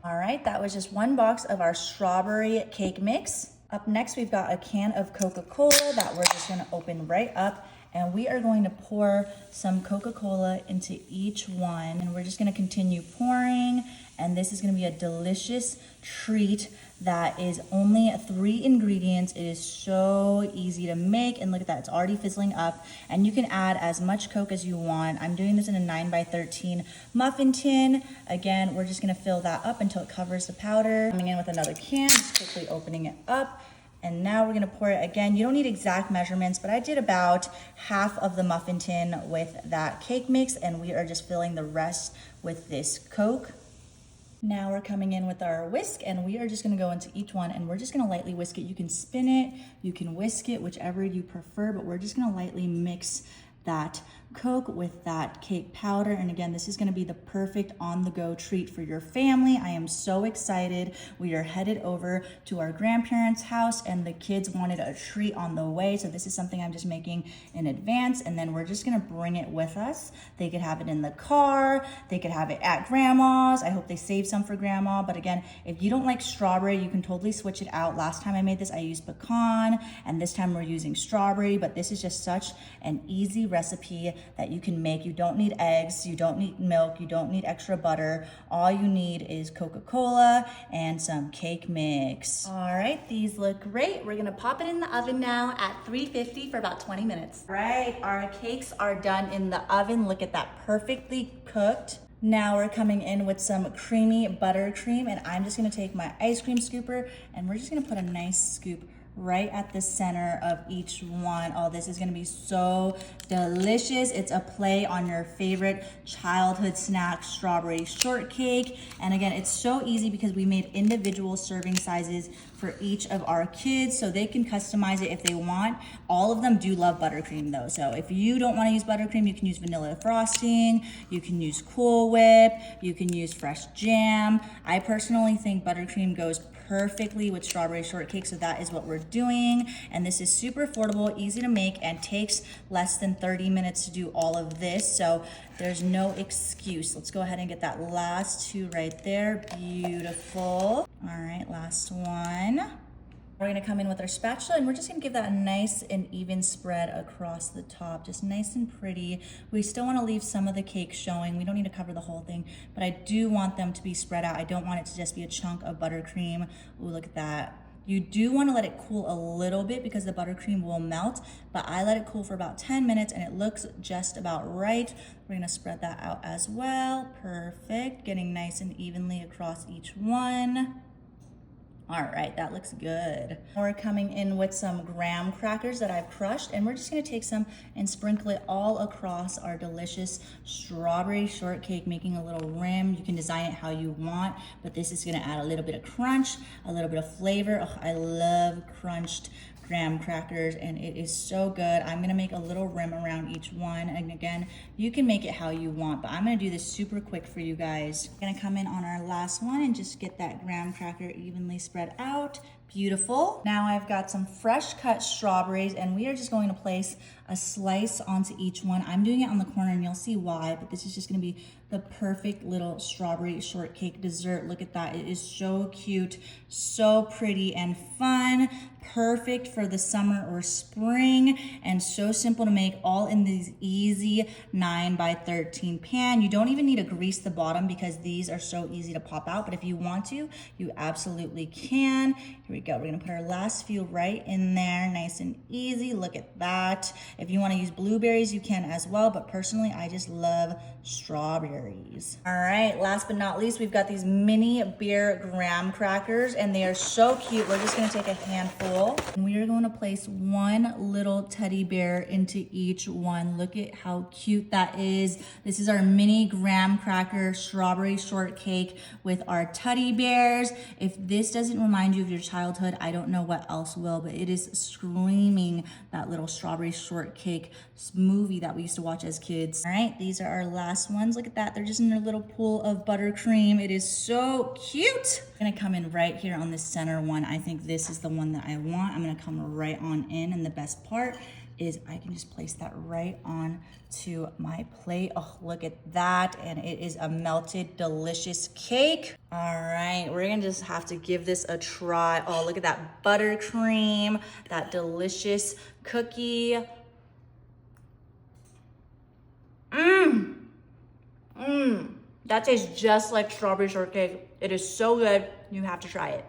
All right, that was just one box of our strawberry cake mix. Up next, we've got a can of Coca-Cola that we're just gonna open right up, and we are going to pour some Coca-Cola into each one, and we're just gonna continue pouring, and this is gonna be a delicious treat that is only 3 ingredients. It is so easy to make, and look at that, it's already fizzling up, and you can add as much Coke as you want. I'm doing this in a 9x13 muffin tin. Again, we're just gonna fill that up until it covers the powder. Coming in with another can, just quickly opening it up. And now we're gonna pour it again. You don't need exact measurements, but I did about half of the muffin tin with that cake mix, and we are just filling the rest with this Coke. Now we're coming in with our whisk, and we are just gonna go into each one, and we're just gonna lightly whisk it. You can spin it, you can whisk it, whichever you prefer, but we're just gonna lightly mix that Coke with that cake powder. And again, this is gonna be the perfect on-the-go treat for your family. I am so excited. We are headed over to our grandparents' house, and the kids wanted a treat on the way, so this is something I'm just making in advance, and then we're just gonna bring it with us. They could have it in the car, they could have it at grandma's. I hope they save some for grandma, but again, if you don't like strawberry, you can totally switch it out. Last time I made this, I used pecan, and this time we're using strawberry, but this is just such an easy recipe that you can make. You don't need eggs, you don't need milk, you don't need extra butter. All you need is Coca-Cola and some cake mix. All right, these look great. We're gonna pop it in the oven now at 350 for about 20 minutes. All right, our cakes are done in the oven. Look at that, perfectly cooked. Now we're coming in with some creamy buttercream, and I'm just gonna take my ice cream scooper, and we're just gonna put a nice scoop right at the center of each one. Oh, this is gonna be so delicious. It's a play on your favorite childhood snack, strawberry shortcake. And again, it's so easy because we made individual serving sizes for each of our kids, so they can customize it if they want. All of them do love buttercream though, so if you don't wanna use buttercream, you can use vanilla frosting, you can use Cool Whip, you can use fresh jam. I personally think buttercream goes perfectly with strawberry shortcake, so that is what we're doing. And this is super affordable, easy to make, and takes less than 30 minutes to do all of this, so there's no excuse. Let's go ahead and get that last 2 right there. Beautiful. All right, last one. We're gonna come in with our spatula, and we're just gonna give that a nice and even spread across the top, just nice and pretty. We still wanna leave some of the cake showing. We don't need to cover the whole thing, but I do want them to be spread out. I don't want it to just be a chunk of buttercream. Ooh, look at that. You do wanna let it cool a little bit because the buttercream will melt, but I let it cool for about 10 minutes and it looks just about right. We're gonna spread that out as well. Perfect, getting nice and evenly across each one. All right, that looks good. We're coming in with some graham crackers that I've crushed, and we're just gonna take some and sprinkle it all across our delicious strawberry shortcake, making a little rim. You can design it how you want, but this is gonna add a little bit of crunch, a little bit of flavor. Oh, I love crunched graham crackers, and it is so good. I'm gonna make a little rim around each one, and again, you can make it how you want, but I'm gonna do this super quick for you guys. I'm gonna come in on our last one and just get that graham cracker evenly spread out. Beautiful. Now I've got some fresh cut strawberries, and we are just going to place a slice onto each one. I'm doing it on the corner, and you'll see why, but this is just gonna be the perfect little strawberry shortcake dessert. Look at that, it is so cute, so pretty and fun. Perfect for the summer or spring, and so simple to make, all in this easy 9x13 pan. You don't even need to grease the bottom because these are so easy to pop out, but if you want to, you absolutely can. Here we go, we're gonna put our last few right in there, nice and easy. Look at that. If you wanna use blueberries, you can as well, but personally, I just love strawberries. All right, last but not least, we've got these mini beer graham crackers, and they are so cute. We're just gonna take a handful, and we are going to place one little teddy bear into each one. Look at how cute that is. This is our mini graham cracker strawberry shortcake with our teddy bears. If this doesn't remind you of your childhood, I don't know what else will, but it is screaming that little strawberry shortcake movie that we used to watch as kids. All right, these are our last ones. Look at that, they're just in their little pool of buttercream. It is so cute. I'm gonna come in right here on this center one. I think this is the one that I want. I'm gonna come right on in, and the best part, is I can just place that right on to my plate. Oh, look at that. And it is a melted, delicious cake. All right, we're gonna just have to give this a try. Oh, look at that buttercream, that delicious cookie. That tastes just like strawberry shortcake. It is so good. You have to try it.